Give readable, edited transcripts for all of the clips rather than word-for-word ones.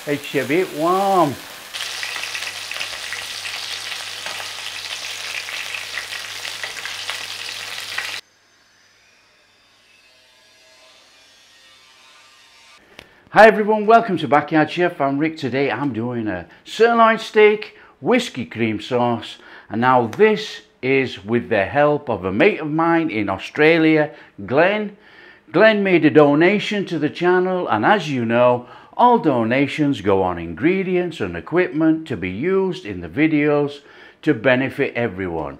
It's a bit warm. Hi everyone, welcome to Backyard Chef. I'm Rick. Today I'm doing a sirloin steak, whiskey cream sauce, and now this is with the help of a mate of mine in Australia, Glenn. Glenn made a donation to the channel, and as you know, all donations go on ingredients and equipment to be used in the videos to benefit everyone.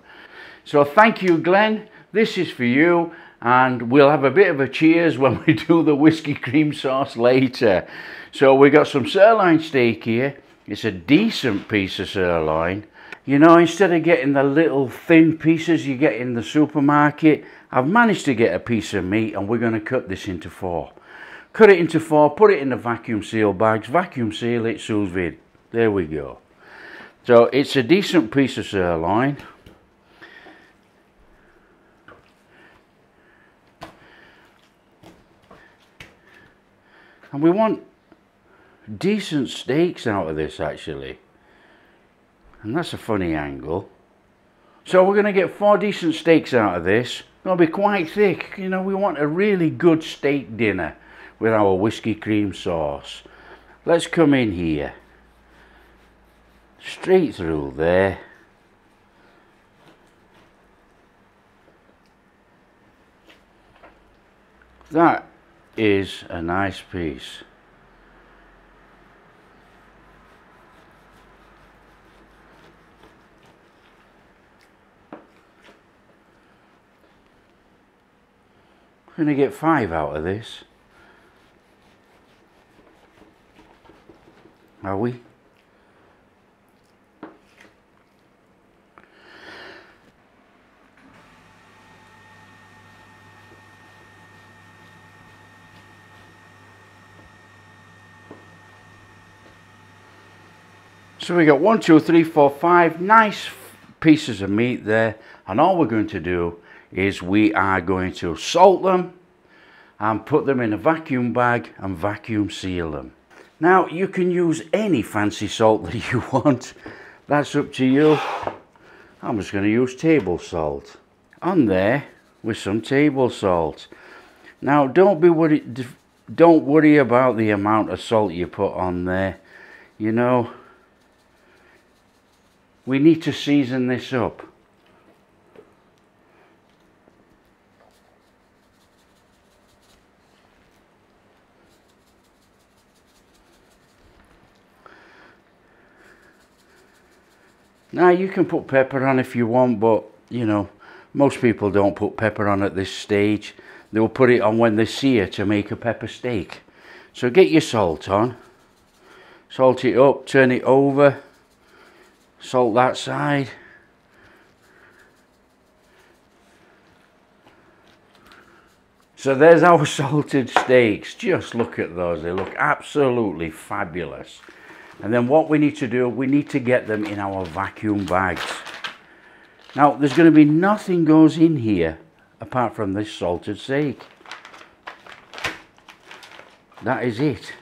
So thank you, Glenn. This is for you. And we'll have a bit of a cheers when we do the whiskey cream sauce later. So we got some sirloin steak here. It's a decent piece of sirloin. You know, instead of getting the little thin pieces you get in the supermarket, I've managed to get a piece of meat, and we're going to cut this into 4. Cut it into 4, put it in the vacuum seal bags, vacuum seal it, sous vide. There we go. So it's a decent piece of sirloin. And we want decent steaks out of this, actually. And that's a funny angle. So we're going to get 4 decent steaks out of this. They'll be quite thick. You know, we want a really good steak dinner with our whiskey cream sauce. Let's come in here. Straight through there. That is a nice piece. We're going to get 5 out of this. Are we? So we got 1, 2, 3, 4, 5 nice pieces of meat there, and all we're going to do is we are going to salt them and put them in a vacuum bag and vacuum seal them. Now you can use any fancy salt that you want, that's up to you. I'm just going to use table salt on there with some table salt. Now don't worry about the amount of salt you put on there. You know, we need to season this up. Now you can put pepper on if you want, but you know, most people don't put pepper on at this stage. They will put it on when they sear to make a pepper steak. So get your salt on, salt it up, turn it over. Salt that side. So there's our salted steaks. Just look at those. They look absolutely fabulous. And then what we need to do, we need to get them in our vacuum bags. Now there's going to be nothing goes in here apart from this salted steak. That is it.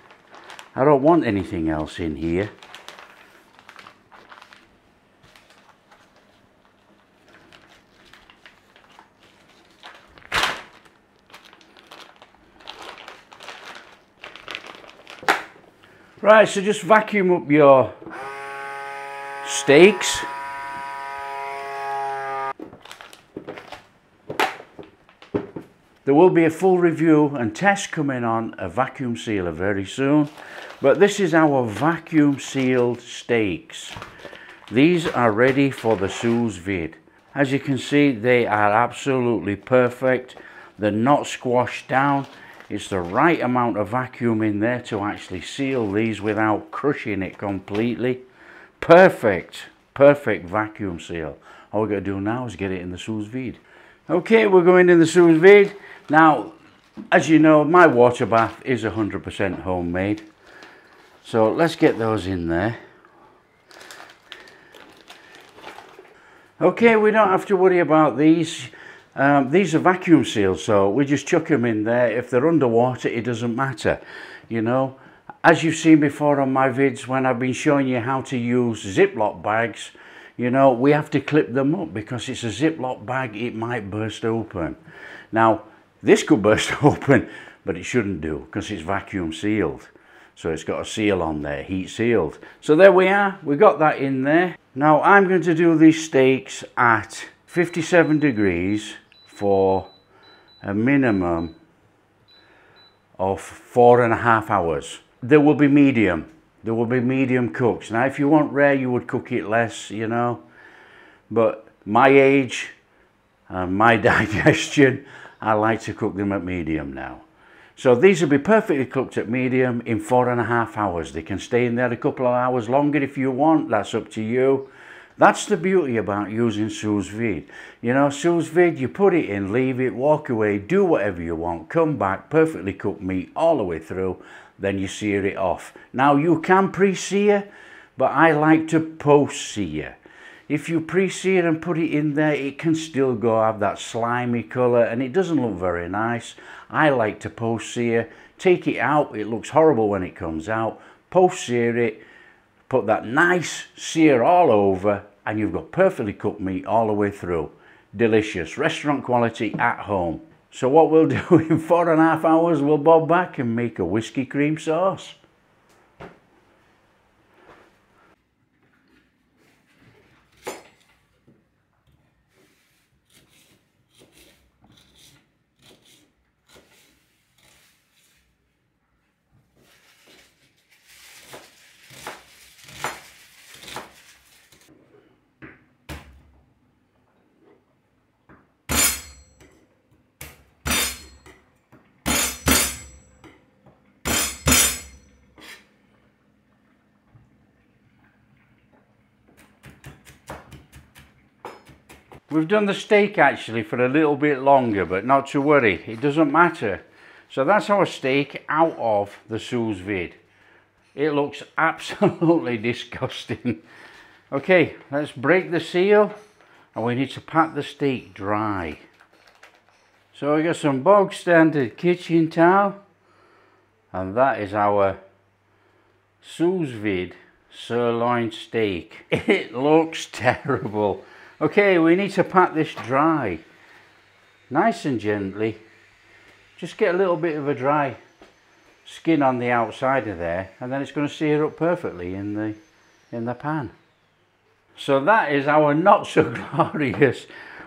I don't want anything else in here. Right, so just vacuum up your steaks. There will be a full review and test coming on a vacuum sealer very soon. But this is our vacuum sealed steaks. These are ready for the sous vide. As you can see, they are absolutely perfect. They're not squashed down. It's the right amount of vacuum in there to actually seal these without crushing it completely. Perfect, perfect vacuum seal. All we're going to do now is get it in the sous vide. Okay, we're going in the sous vide. Now, as you know, my water bath is 100% homemade. So let's get those in there. Okay, we don't have to worry about these. These are vacuum sealed, so we just chuck them in there. If they're underwater, it doesn't matter, you know. As you've seen before on my vids when I've been showing you how to use Ziploc bags, you know, we have to clip them up because it's a Ziploc bag, it might burst open. Now, this could burst open, but it shouldn't do because it's vacuum sealed. So it's got a seal on there, heat sealed. So there we are, we got that in there. Now I'm going to do these steaks at 57 degrees for a minimum of 4.5 hours. They will be medium. They will be medium cooks. Now if you want rare, you would cook it less, you know. But my age and my digestion, I like to cook them at medium now. So these will be perfectly cooked at medium in 4.5 hours. They can stay in there a couple of hours longer if you want. That's up to you. That's the beauty about using sous vide. You know, sous vide, you put it in, leave it, walk away, do whatever you want, come back, perfectly cooked meat all the way through, then you sear it off. Now you can pre-sear, but I like to post-sear. If you pre-sear and put it in there, it can still go have that slimy colour and it doesn't look very nice. I like to post-sear, take it out, it looks horrible when it comes out, post-sear it, put that nice sear all over and you've got perfectly cooked meat all the way through. Delicious, restaurant quality at home. So what we'll do in 4.5 hours, we'll bob back and make a whiskey cream sauce. We've done the steak actually for a little bit longer, but not to worry, it doesn't matter. So that's our steak out of the sous vide. It looks absolutely disgusting. Okay, let's break the seal and we need to pat the steak dry. So we got some bog standard kitchen towel and that is our sous vide sirloin steak. It looks terrible. Okay, we need to pat this dry, nice and gently. Just get a little bit of a dry skin on the outside of there, and then it's going to sear up perfectly in the pan. So that is our not so glorious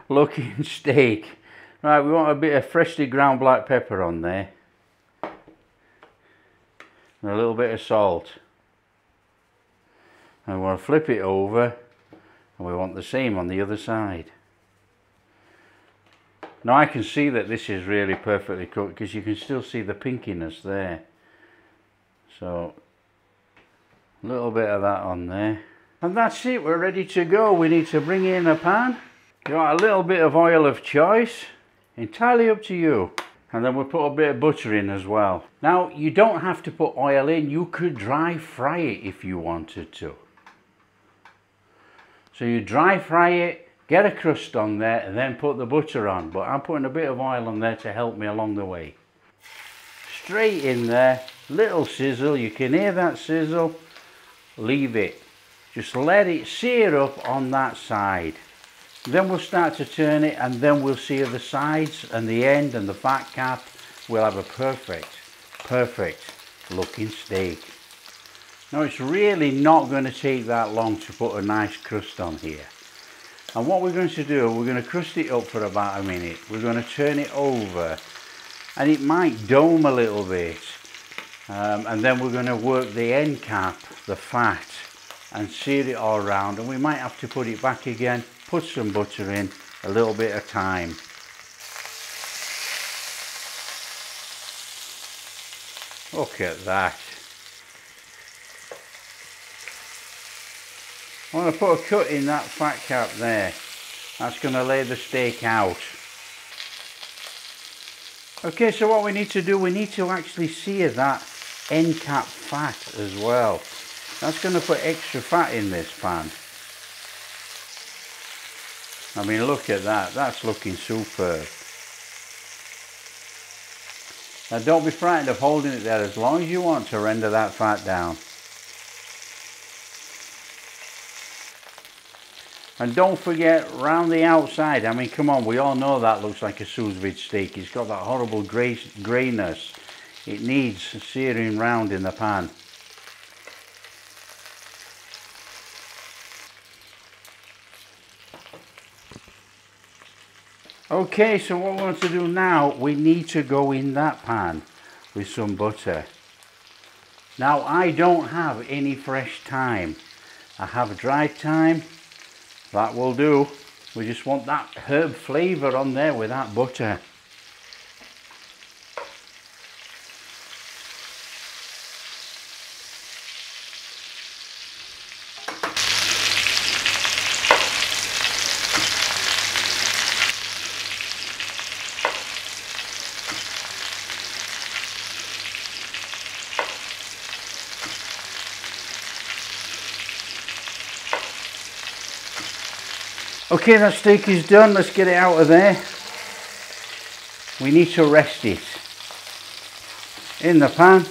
looking steak. Right, we want a bit of freshly ground black pepper on there, and a little bit of salt. And we want to flip it over. And we want the same on the other side. Now I can see that this is really perfectly cooked because you can still see the pinkiness there. So a little bit of that on there. And that's it, we're ready to go. We need to bring in a pan. You want a little bit of oil of choice, entirely up to you. And then we'll put a bit of butter in as well. Now you don't have to put oil in, you could dry fry it if you wanted to. So you dry fry it, get a crust on there and then put the butter on. But I'm putting a bit of oil on there to help me along the way. Straight in there, little sizzle, you can hear that sizzle. Leave it. Just let it sear up on that side. Then we'll start to turn it and then we'll sear the sides and the end and the fat cap. We'll have a perfect looking steak. Now it's really not going to take that long to put a nice crust on here. And what we're going to do, we're going to crust it up for about a minute. We're going to turn it over and it might dome a little bit. And then we're going to work the end cap, the fat, and sear it all around. And we might have to put it back again, put some butter in, a little bit of time. Look at that. I want to put a cut in that fat cap there. That's going to lay the steak out. Okay, so what we need to do, we need to actually sear that end cap fat as well. That's going to put extra fat in this pan. I mean, look at that. That's looking superb. Now don't be frightened of holding it there as long as you want to render that fat down. And don't forget round the outside, I mean come on, we all know that looks like a sous vide steak. It's got that horrible greyness. It needs searing round in the pan. Okay, so what we want to do now, we need to go in that pan with some butter. Now I don't have any fresh thyme. I have dried thyme. That will do. We just want that herb flavour on there with that butter. Okay, that steak is done. Let's get it out of there. We need to rest it in the pan.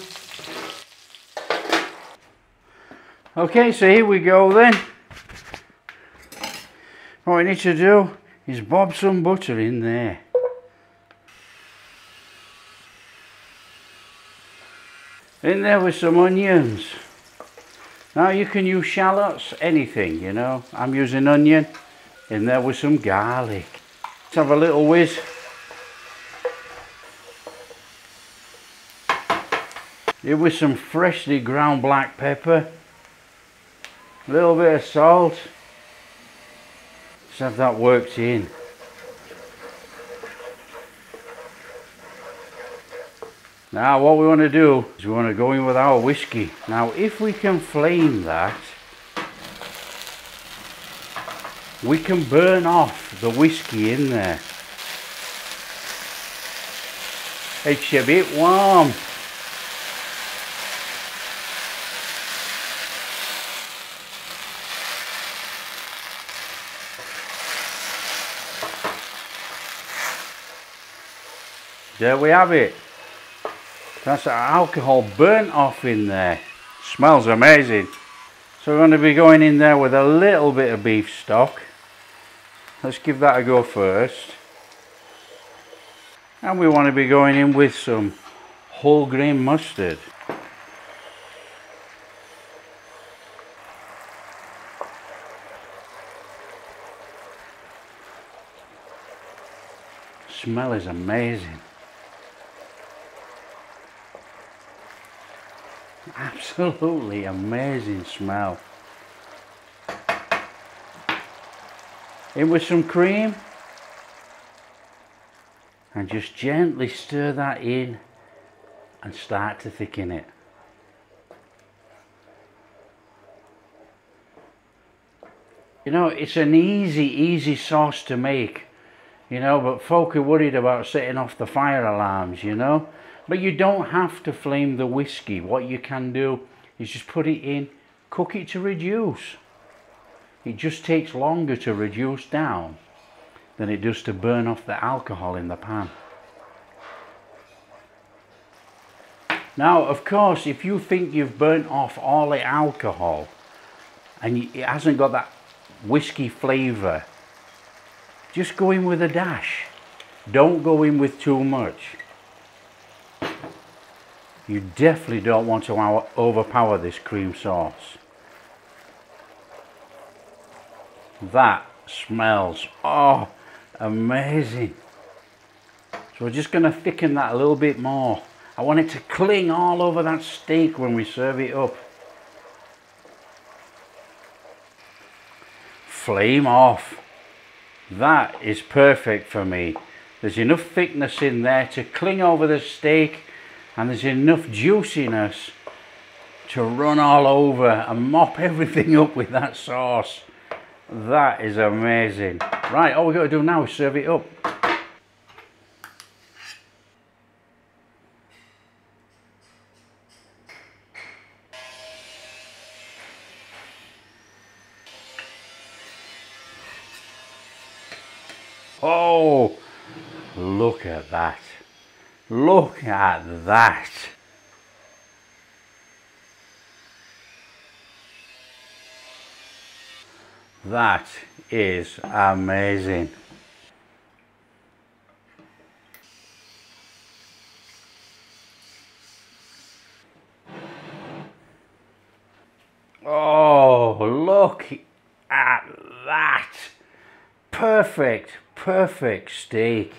Okay, so here we go then. What we need to do is bob some butter in there. In there with some onions. Now you can use shallots, anything, you know. I'm using onion. In there with some garlic. Let's have a little whiz. Here with some freshly ground black pepper. A little bit of salt. Let's have that worked in. Now what we want to do is we want to go in with our whiskey. Now if we can flame that, we can burn off the whiskey in there. It's a bit warm. There we have it. That's our alcohol burnt off in there. Smells amazing. So we're going to be going in there with a little bit of beef stock. Let's give that a go first. And we want to be going in with some whole grain mustard. Smell is amazing. Absolutely amazing smell. In with some cream and just gently stir that in and start to thicken it. You know, it's an easy sauce to make, you know, but folk are worried about setting off the fire alarms, you know. But you don't have to flame the whiskey. What you can do is just put it in, cook it to reduce. It just takes longer to reduce down than it does to burn off the alcohol in the pan. Now, of course, if you think you've burnt off all the alcohol and it hasn't got that whiskey flavour, just go in with a dash. Don't go in with too much. You definitely don't want to overpower this cream sauce. That smells, oh, amazing. So we're just going to thicken that a little bit more. I want it to cling all over that steak when we serve it up. Flame off. That is perfect for me. There's enough thickness in there to cling over the steak, and there's enough juiciness to run all over and mop everything up with that sauce. That is amazing. Right, all we've got to do now is serve it up. Oh, look at that. Look at that. That is amazing. Oh, look at that. Perfect, perfect steak.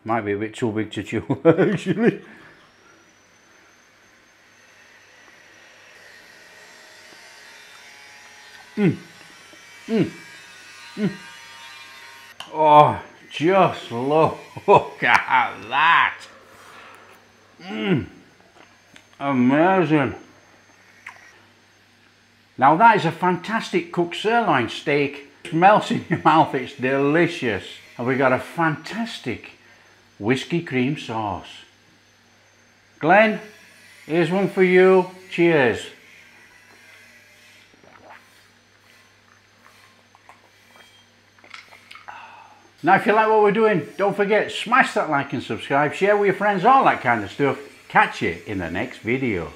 Might be a bit too big to chew, actually. Oh, just look at that. Amazing. Now that is a fantastic cooked sirloin steak. It melts in your mouth, it's delicious. And we got a fantastic whiskey cream sauce. Glenn, here's one for you. Cheers. Now if you like what we're doing, don't forget, smash that like and subscribe, share with your friends, all that kind of stuff. Catch you in the next video.